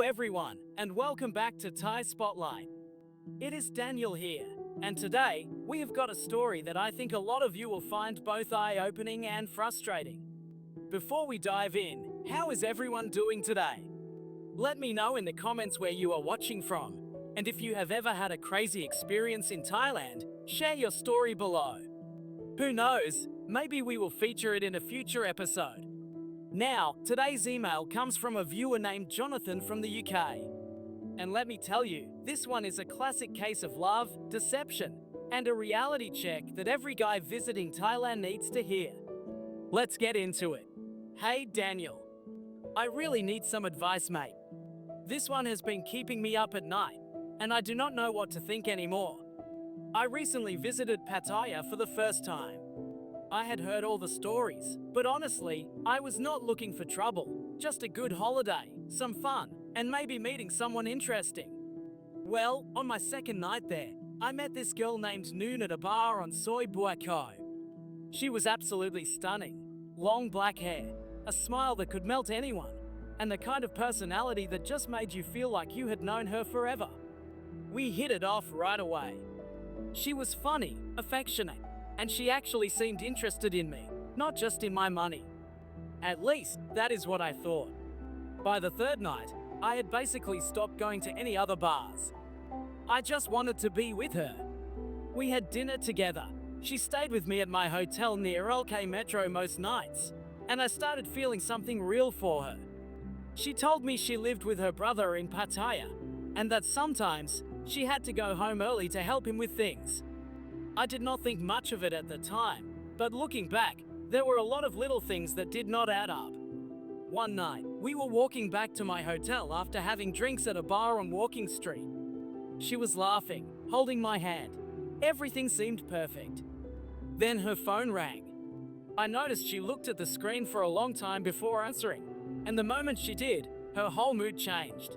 everyone, and welcome back to Thai Spotlight. It is Daniel here, and today we have got a story that I think a lot of you will find both eye-opening and frustrating. Before we dive in, how is everyone doing today? Let me know in the comments where you are watching from, and if you have ever had a crazy experience in Thailand, share your story below. Who knows, maybe we will feature it in a future episode. Now, today's email comes from a viewer named Jonathan from the UK. And let me tell you, this one is a classic case of love, deception, and a reality check that every guy visiting Thailand needs to hear. Let's get into it. Hey Daniel. I really need some advice, mate. This one has been keeping me up at night, and I do not know what to think anymore. I recently visited Pattaya for the first time. I had heard all the stories, but honestly, I was not looking for trouble, just a good holiday, some fun, and maybe meeting someone interesting. Well, on my second night there, I met this girl named Noon at a bar on Soi Buaco. She was absolutely stunning. Long black hair, a smile that could melt anyone, and the kind of personality that just made you feel like you had known her forever. We hit it off right away. She was funny, affectionate, and she actually seemed interested in me, not just in my money. At least, that is what I thought. By the third night, I had basically stopped going to any other bars. I just wanted to be with her. We had dinner together. She stayed with me at my hotel near LK Metro most nights, and I started feeling something real for her. She told me she lived with her brother in Pattaya, and that sometimes she had to go home early to help him with things. I did not think much of it at the time, but looking back, there were a lot of little things that did not add up. One night, we were walking back to my hotel after having drinks at a bar on Walking Street. She was laughing, holding my hand. Everything seemed perfect. Then her phone rang. I noticed she looked at the screen for a long time before answering, and the moment she did, her whole mood changed.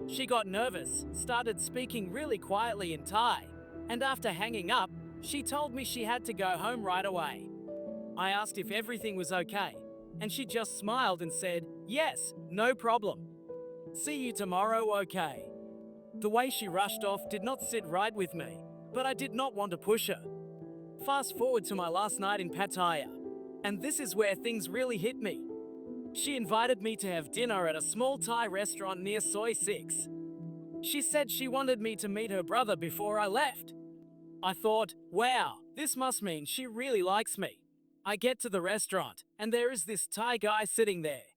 She got nervous, started speaking really quietly in Thai, and after hanging up, she told me she had to go home right away. I asked if everything was okay, and she just smiled and said, "Yes, no problem. See you tomorrow, okay?" The way she rushed off did not sit right with me, but I did not want to push her. Fast forward to my last night in Pattaya, and this is where things really hit me. She invited me to have dinner at a small Thai restaurant near Soi 6. She said she wanted me to meet her brother before I left. I thought, wow, this must mean she really likes me. I get to the restaurant, and there is this Thai guy sitting there.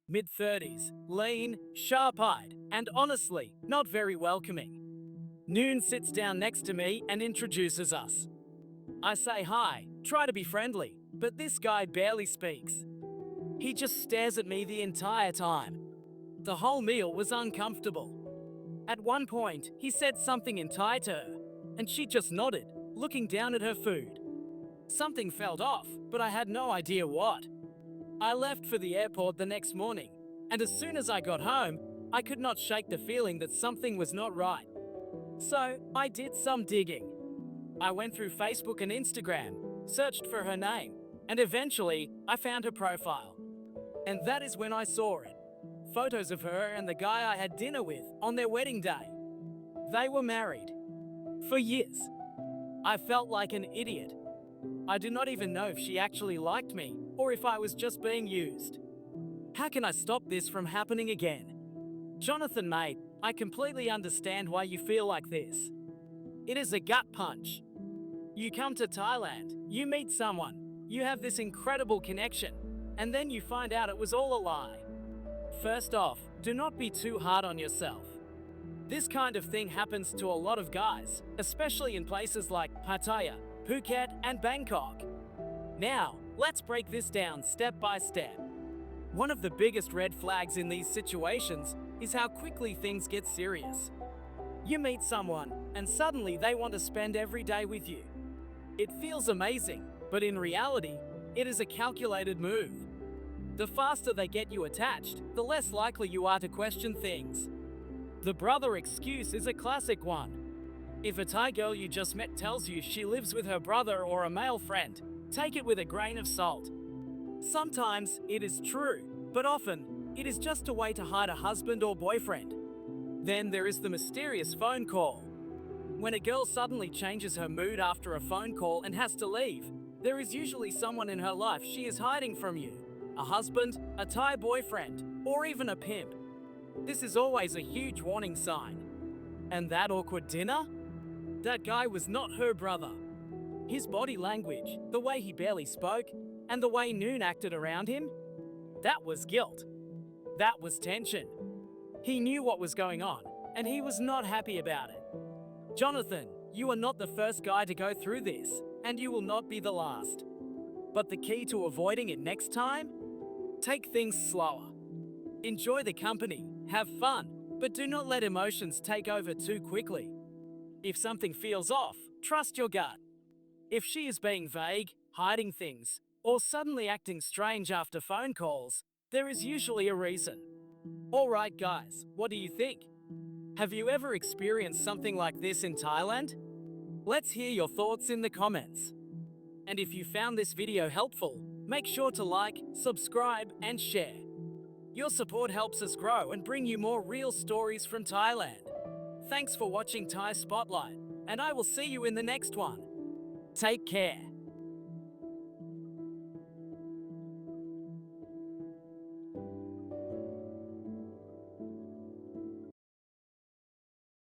Mid-30s, lean, sharp-eyed, and honestly, not very welcoming. Noon sits down next to me and introduces us. I say hi, try to be friendly, but this guy barely speaks. He just stares at me the entire time. The whole meal was uncomfortable. At one point, he said something in Thai to her, and she just nodded, looking down at her food. Something felt off, but I had no idea what. I left for the airport the next morning, and as soon as I got home, I could not shake the feeling that something was not right. So, I did some digging. I went through Facebook and Instagram, searched for her name, and eventually, I found her profile. And that is when I saw it. Photos of her and the guy I had dinner with on their wedding day. They were married. For years. I felt like an idiot. I do not even know if she actually liked me, or if I was just being used. How can I stop this from happening again? Jonathan, mate, I completely understand why you feel like this. It is a gut punch. You come to Thailand, you meet someone, you have this incredible connection, and then you find out it was all a lie. First off, do not be too hard on yourself. This kind of thing happens to a lot of guys, especially in places like Pattaya, Phuket, and Bangkok. Now, let's break this down step by step. One of the biggest red flags in these situations is how quickly things get serious. You meet someone, and suddenly they want to spend every day with you. It feels amazing, but in reality, it is a calculated move. The faster they get you attached, the less likely you are to question things. The brother excuse is a classic one. If a Thai girl you just met tells you she lives with her brother or a male friend, take it with a grain of salt. Sometimes it is true, but often It is just a way to hide a husband or boyfriend. Then there is the mysterious phone call. When a girl suddenly changes her mood after a phone call and has to leave, there is usually someone in her life she is hiding from you. A husband, a Thai boyfriend, or even a pimp. This is always a huge warning sign. And that awkward dinner? That guy was not her brother. His body language, the way he barely spoke, and the way Noon acted around him, that was guilt. That was tension. He knew what was going on, and he was not happy about it. Jonathan, you are not the first guy to go through this, and you will not be the last. But the key to avoiding it next time? Take things slower. Enjoy the company, have fun, but do not let emotions take over too quickly. If something feels off, trust your gut. If she is being vague, hiding things, or suddenly acting strange after phone calls, there is usually a reason. Alright guys, what do you think? Have you ever experienced something like this in Thailand? Let's hear your thoughts in the comments. And if you found this video helpful, make sure to like, subscribe, and share. Your support helps us grow and bring you more real stories from Thailand. Thanks for watching Thai Spotlight, and I will see you in the next one. Take care.